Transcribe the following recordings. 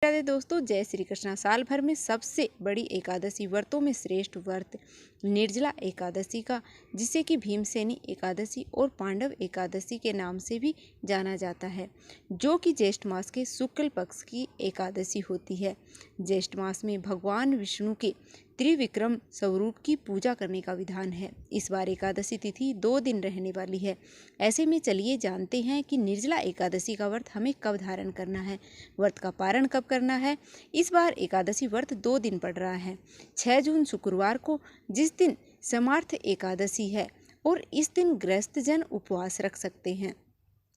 राधे दोस्तों, जय श्री कृष्णा। साल भर में सबसे बड़ी एकादशी व्रतों में श्रेष्ठ व्रत निर्जला एकादशी का, जिसे कि भीमसेनी एकादशी और पांडव एकादशी के नाम से भी जाना जाता है, जो कि ज्येष्ठ मास के शुक्ल पक्ष की एकादशी होती है। ज्येष्ठ मास में भगवान विष्णु के त्रिविक्रम स्वरूप की पूजा करने का विधान है। इस बार एकादशी तिथि 2 दिन रहने वाली है। ऐसे में चलिए जानते हैं कि निर्जला एकादशी का व्रत हमें कब धारण करना है, व्रत का पारण कब करना है। इस बार एकादशी व्रत 2 दिन पड़ रहा है। 6 जून शुक्रवार को, जिस दिन समार्थ एकादशी है, और इस दिन गृहस्थ जन उपवास रख सकते हैं।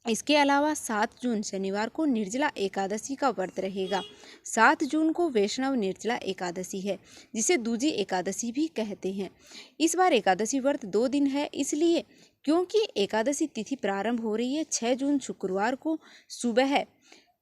इसके अलावा 7 जून शनिवार को निर्जला एकादशी का व्रत रहेगा। 7 जून को वैष्णव निर्जला एकादशी है, जिसे दूजी एकादशी भी कहते हैं। इस बार एकादशी व्रत 2 दिन है, इसलिए क्योंकि एकादशी तिथि प्रारंभ हो रही है 6 जून शुक्रवार को सुबह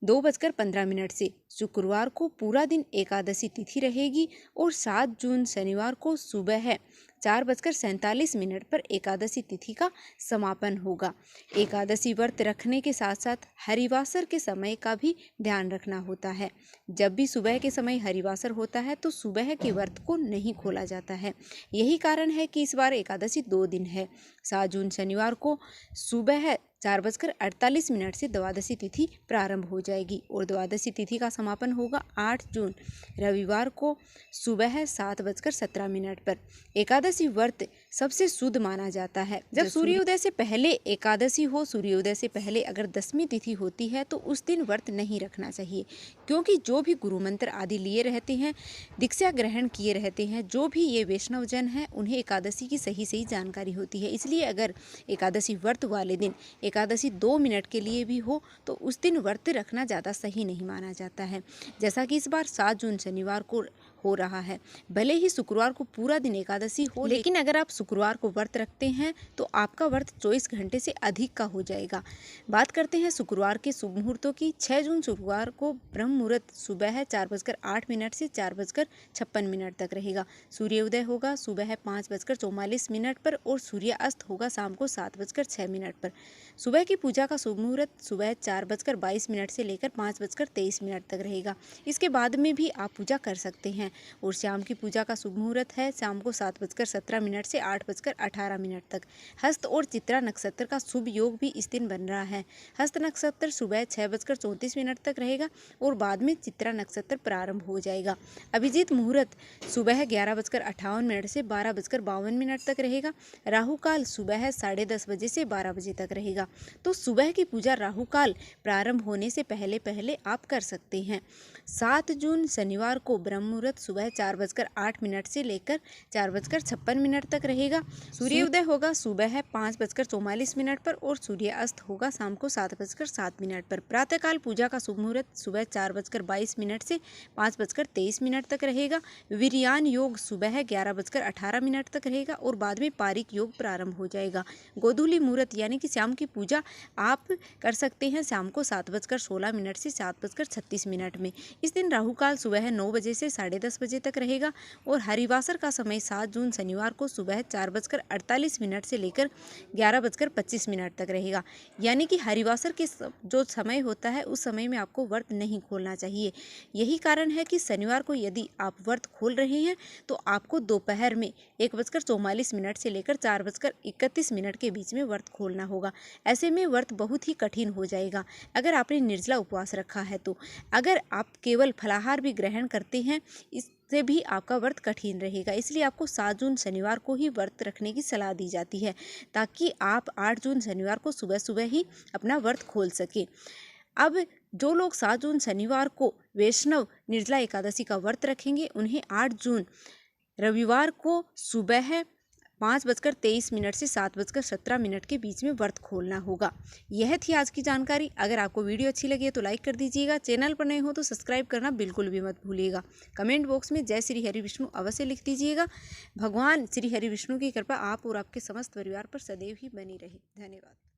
2:15 से। शुक्रवार को पूरा दिन एकादशी तिथि रहेगी और 7 जून शनिवार को सुबह 4:47 पर एकादशी तिथि का समापन होगा। एकादशी व्रत रखने के साथ साथ हरिवासर के समय का भी ध्यान रखना होता है। जब भी सुबह के समय हरिवासर होता है तो सुबह के व्रत को नहीं खोला जाता है। यही कारण है कि इस बार एकादशी 2 दिन है। 7 जून शनिवार को सुबह 4:48 से द्वादशी तिथि प्रारंभ हो जाएगी और द्वादशी तिथि का समापन होगा 8 जून रविवार को सुबह 7:17 पर। एकादशी व्रत सबसे शुद्ध माना जाता है। जब सूर्योदय से पहले एकादशी हो, सूर्योदय से पहले अगर 10वीं तिथि होती है तो उस दिन व्रत नहीं रखना चाहिए, क्योंकि जो भी गुरु मंत्र आदि लिए रहते हैं, दीक्षा ग्रहण किए रहते हैं, जो भी ये वैष्णव जन हैं, उन्हें एकादशी की सही जानकारी होती है। इसलिए अगर एकादशी व्रत वाले दिन एकादशी 2 मिनट के लिए भी हो तो उस दिन व्रत रखना ज़्यादा सही नहीं माना जाता है। जैसा कि इस बार 7 जून शनिवार को हो रहा है, भले ही शुक्रवार को पूरा दिन एकादशी हो, लेकिन अगर आप शुक्रवार को व्रत रखते हैं तो आपका व्रत 24 घंटे से अधिक का हो जाएगा। बात करते हैं शुक्रवार के शुभ मुहूर्तों की। 6 जून शुक्रवार को ब्रह्म मुहूर्त सुबह 4:08 से 4:56 तक रहेगा। सूर्योदय होगा सुबह 5:44 पर और सूर्यास्त होगा शाम को 7:06 पर। सुबह की पूजा का शुभ मुहूर्त सुबह 4:22 से लेकर 5:23 तक रहेगा। इसके बाद में भी आप पूजा कर सकते हैं। और शाम की पूजा का शुभ मुहूर्त है शाम को 7:17 से 8:18 तक। हस्त और चित्रा नक्षत्र का शुभ योग भी इस दिन बन रहा है। हस्त नक्षत्र सुबह 6:34 तक रहेगा और बाद में चित्रा नक्षत्र प्रारंभ हो जाएगा। अभिजीत मुहूर्त सुबह 11:58 से 12:52 तक रहेगा। राहु काल सुबह 10:30 बजे से 12 बजे तक रहेगा। तो सुबह की पूजा राहु काल प्रारंभ होने से पहले पहले आप कर सकते हैं। 7 जून शनिवार को ब्रह्म मुहूर्त सुबह 4:08 से लेकर 4:56 तक रहेगा। सूर्योदय होगा सुबह 5:44 पर और सूर्यास्त होगा शाम को 7:07 पर। प्रातःकाल पूजा का शुभ मुहूर्त सुबह 4:22 से 5:23 तक रहेगा। विरियान योग सुबह 11:18 तक रहेगा और बाद में पारिक योग प्रारंभ हो जाएगा। गोधूली मुहूर्त यानी कि शाम की पूजा आप कर सकते हैं शाम को 7:16 से 7:36 में। इस दिन राहु काल सुबह 9 बजे से 10:30 बजे तक रहेगा और हरिवासर का समय 7 जून शनिवार को सुबह 4:48 से लेकर 11:25 तक रहेगा। यानी कि हरिवासर के जो समय होता है उस समय में आपको व्रत नहीं खोलना चाहिए। यही कारण है कि शनिवार को यदि आप व्रत खोल रहे हैं तो आपको दोपहर में 1:44 से लेकर 4:31 के बीच में व्रत खोलना होगा। ऐसे में व्रत बहुत ही कठिन हो जाएगा अगर आपने निर्जला उपवास रखा है तो। अगर आप केवल फलाहार भी ग्रहण करते हैं इससे भी आपका व्रत कठिन रहेगा। इसलिए आपको 7 जून शनिवार को ही व्रत रखने की सलाह दी जाती है, ताकि आप 8 जून शनिवार को सुबह सुबह ही अपना व्रत खोल सकें। अब जो लोग 7 जून शनिवार को वैष्णव निर्जला एकादशी का व्रत रखेंगे, उन्हें 8 जून रविवार को सुबह 5:23 से 7:17 के बीच में व्रत खोलना होगा। यह थी आज की जानकारी। अगर आपको वीडियो अच्छी लगी है तो लाइक कर दीजिएगा। चैनल पर नए हो तो सब्सक्राइब करना बिल्कुल भी मत भूलिएगा। कमेंट बॉक्स में जय श्री हरि विष्णु अवश्य लिख दीजिएगा। भगवान श्री हरि विष्णु की कृपा आप और आपके समस्त परिवार पर सदैव ही बनी रहे। धन्यवाद।